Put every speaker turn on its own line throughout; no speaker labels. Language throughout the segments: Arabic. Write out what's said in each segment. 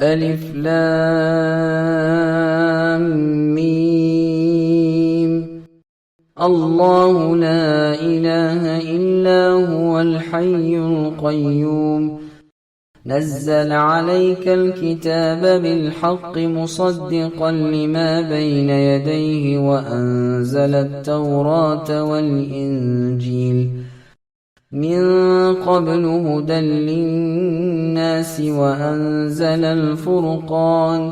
ألف لام ميم. الله لا إله إلا هو الحي القيوم نزل عليك الكتاب بالحق مصدقا لما بين يديه وأنزل التوراة والإنجيل من قبل هدى للناس وأنزل الفرقان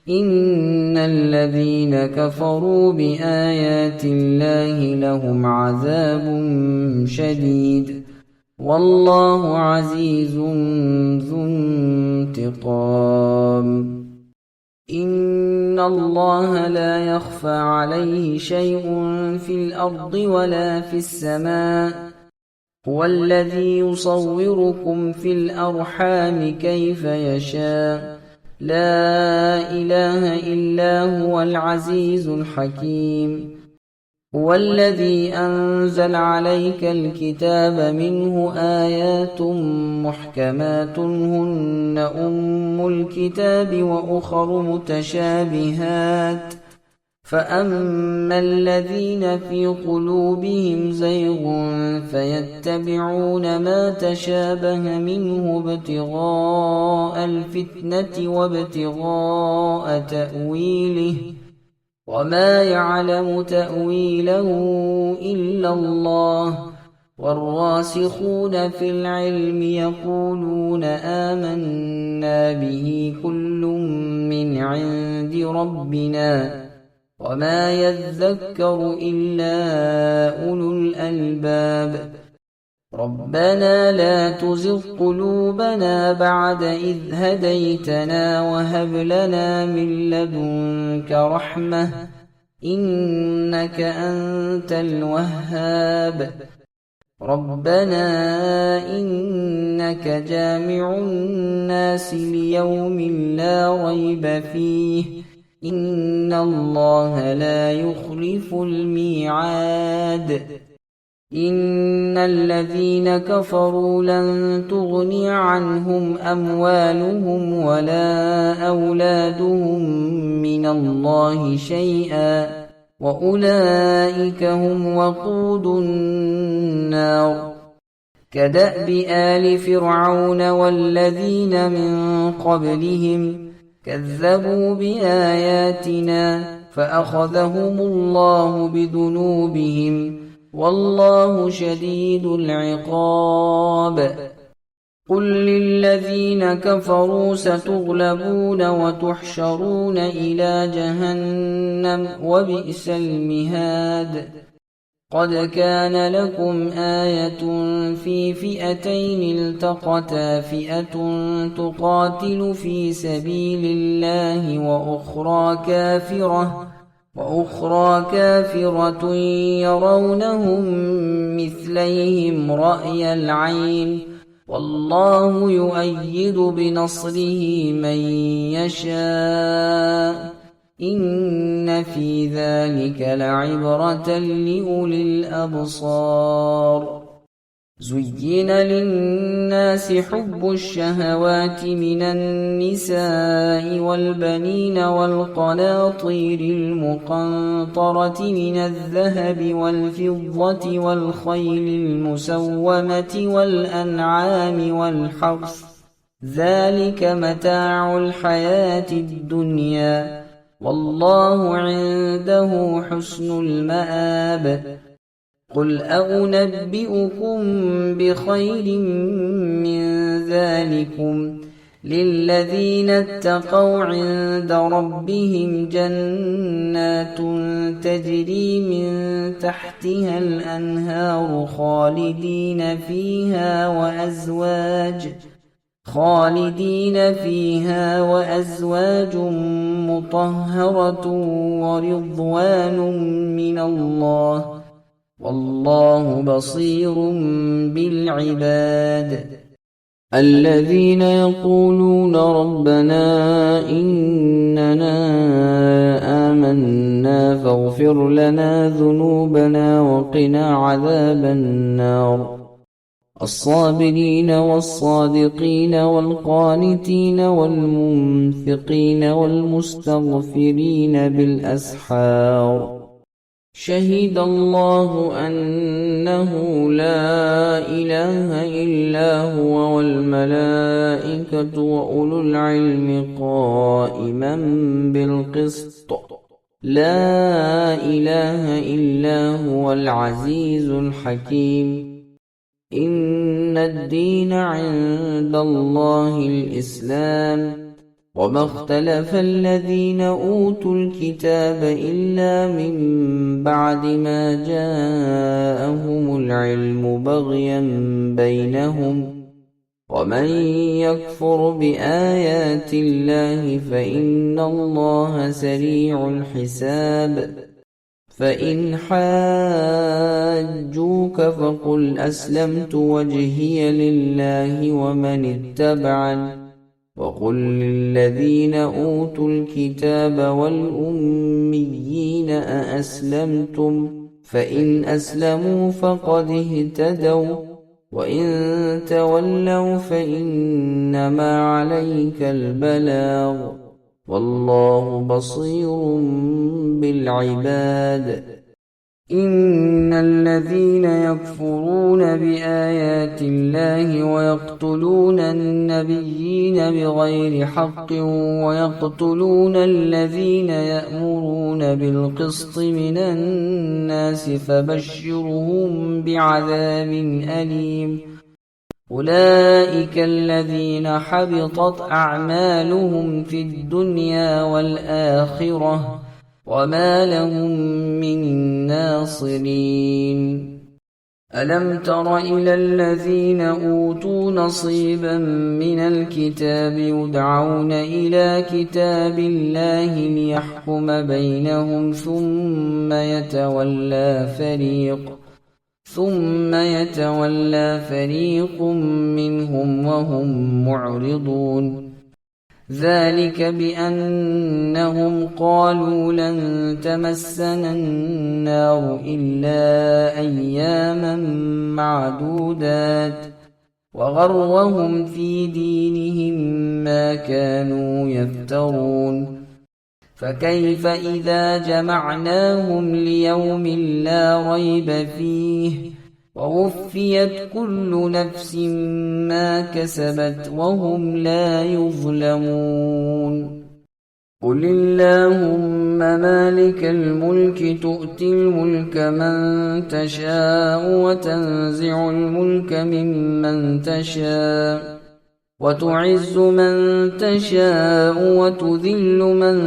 إن الذين كفروا بآيات الله لهم عذاب شديد والله عزيز ذو انتقام. إن الله لا يخفى عليه شيء في الأرض ولا في السماء هو الذي يصوركم في الأرحام كيف يشاء لا إله إلا هو العزيز الحكيم. هو الذي أنزل عليك الكتاب منه آيات محكمات هن أم الكتاب وأخر متشابهات فأما الذين في قلوبهم زيغ فيتبعون ما تشابه منه ابتغاء الفتنة وابتغاء تأويله وما يعلم تأويله إلا الله والراسخون في العلم يقولون آمنا به كل من عند ربنا وما يذكر إلا أولو الألباب. ربنا لا تزغ قلوبنا بعد إذ هديتنا وهب لنا من لدنك رحمة إنك أنت الوهاب. ربنا إنك جامع الناس ليوم لا ريب فيه إن الله لا يخلف الميعاد. إن الذين كفروا لن تغني عنهم أموالهم ولا أولادهم من الله شيئا وأولئك هم وقود النار. كدأب آل فرعون والذين من قبلهم كذبوا بآياتنا فأخذهم الله بذنوبهم والله شديد العقاب. قل للذين كفروا ستغلبون وتحشرون إلى جهنم وبئس المهاد. قد كان لكم آية في فئتين التقتا فئة تقاتل في سبيل الله وأخرى كافرة يرونهم مثليهم رأي العين والله يؤيد بنصره من يشاء إن في ذلك لعبرة لأولي الأبصار. زين للناس حب الشهوات من النساء والبنين والقناطير المقنطرة من الذهب والفضة والخيل المسومة والأنعام والحرث ذلك متاع الحياة الدنيا والله عنده حسن المآب. قل أنبئكم بخير من ذلكم للذين اتقوا عند ربهم جنات تجري من تحتها الأنهار خالدين فيها وأزواج مطهرة ورضوان من الله والله بصير بالعباد. الذين يقولون ربنا إننا آمنا فاغفر لنا ذنوبنا وقنا عذاب النار. الصابرين والصادقين والقانتين والمنفقين والمستغفرين بالأسحار شهد الله أنه لا إله إلا هو والملائكة وأولو العلم قائما بالقسط لا إله إلا هو العزيز الحكيم إن الدين عند الله الإسلام وما اختلف الذين أوتوا الكتاب إلا من بعد ما جاءهم العلم بغيا بينهم ومن يكفر بآيات الله فإن الله سريع الحساب فإن حاجوك فقل أسلمت وجهي لله ومن اتبعني وقل للذين أوتوا الكتاب والأميين أأسلمتم فإن أسلموا فقد اهتدوا وإن تولوا فإنما عليك البلاغ والله بصير بالعباد إن الذين يكفرون بآيات الله ويقتلون النبيين بغير حق ويقتلون الذين يأمرون بالقسط من الناس فبشرهم بعذاب أليم أولئك الذين حبطت أعمالهم في الدنيا والآخرة وما لهم من ناصرين ألم تر إلى الذين أوتوا نصيبا من الكتاب يدعون إلى كتاب الله ليحكم بينهم ثم يتولى فريق منهم وهم معرضون ذلك بأنهم قالوا لن تمسنا النار إلا أياما معدودات وغرهم في دينهم ما كانوا يفترون فكيف إذا جمعناهم ليوم لا ريب فيه ووفيت كل نفس ما كسبت وهم لا يظلمون قل اللهم مالك الملك تؤتي الملك من تشاء وتنزع الملك ممن تشاء وتعز من تشاء وتذل من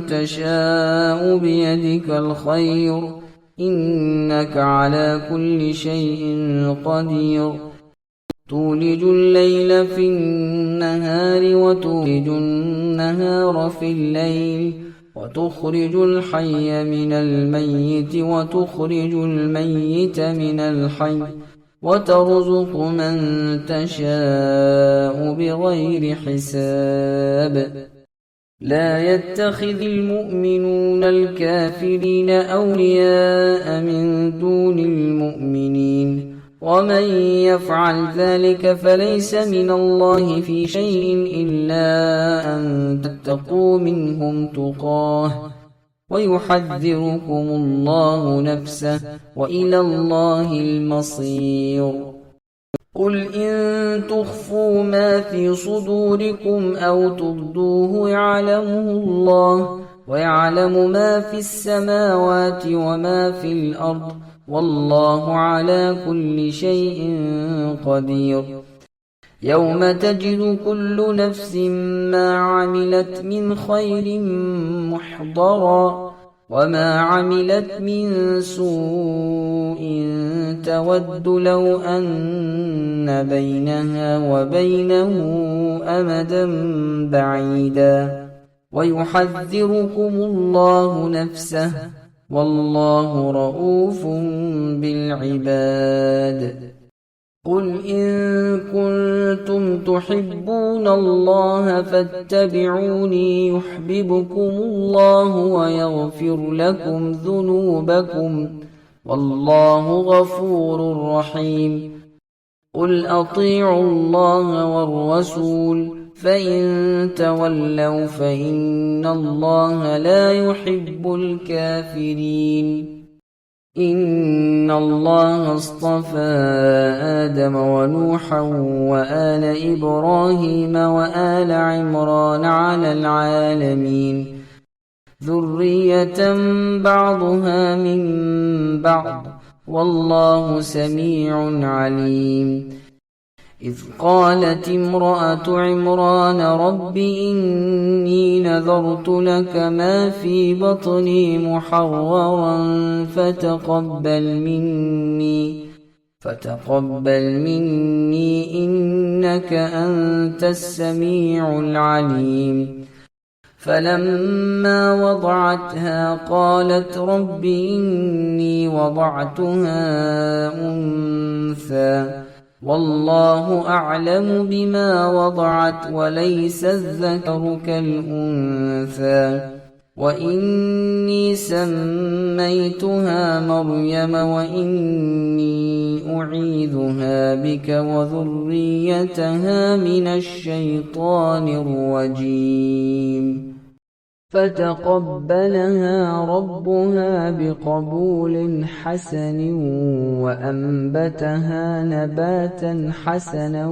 تشاء بيدك الخير إنك على كل شيء قدير تولج الليل في النهار وتولج النهار في الليل وتخرج الحي من الميت وتخرج الميت من الحي وترزق من تشاء بغير حساب لا يتخذ المؤمنون الكافرين أولياء من دون المؤمنين ومن يفعل ذلك فليس من الله في شيء إلا أن تتقوا منهم تقاه ويحذركم الله نفسه وإلى الله المصير قل إن تخفوا ما في صدوركم أو تبدوه يعلمه الله ويعلم ما في السماوات وما في الأرض والله على كل شيء قدير يوم تجد كل نفس ما عملت من خير محضرا وما عملت من سوء تود لو أن بينها وبينه أمدا بعيدا ويحذركم الله نفسه والله رؤوف بالعباد قل إن كنتم تحبون الله فاتبعوني يحببكم الله ويغفر لكم ذنوبكم والله غفور رحيم قل أطيعوا الله والرسول فإن تولوا فإن الله لا يحب الكافرين إن الله اصطفى آدم ونوحا وآل إبراهيم وآل عمران على العالمين ذرية بعضها من بعض والله سميع عليم إذ قالت امرأة عمران رب إني نذرت لك ما في بطني محررا فتقبل مني إنك أنت السميع العليم فلما وضعتها قالت رب إني وضعتها أنثى والله أعلم بما وضعت وليس الذكر كالأنثى وإني سميتها مريم وإني أعيذها بك وذريتها من الشيطان الرجيم فتقبلها ربها بقبول حسن وأنبتها نباتا حسنا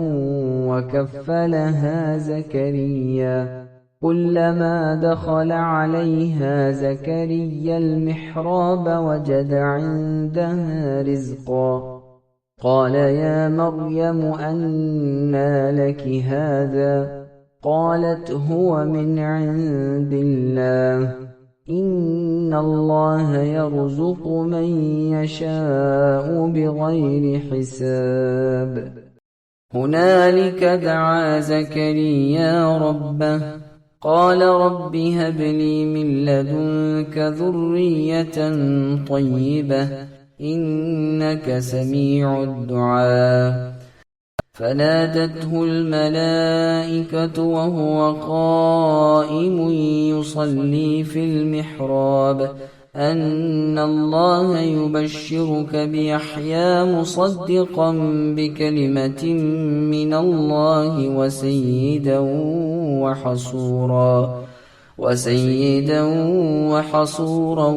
وكفلها زكريا كلما دخل عليها زكريا المحراب وجد عندها رزقا قال يا مريم أنى لك هذا قالت هو من عند الله إن الله يرزق من يشاء بغير حساب هنالك دعا زكريا ربه قال رب هب لي من لدنك ذرية طيبة إنك سميع الدعاء فنادته الملائكة وهو قائم يصلي في المحراب أن الله يبشرك بيحيى مصدقا بكلمة من الله وسيدا وحصورا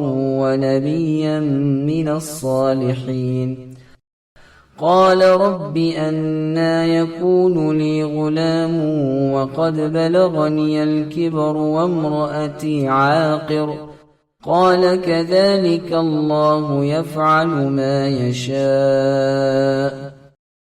ونبيا من الصالحين قال رب أنى يكون لي غلام وقد بلغني الكبر وامرأتي عاقر قال كذلك الله يفعل ما يشاء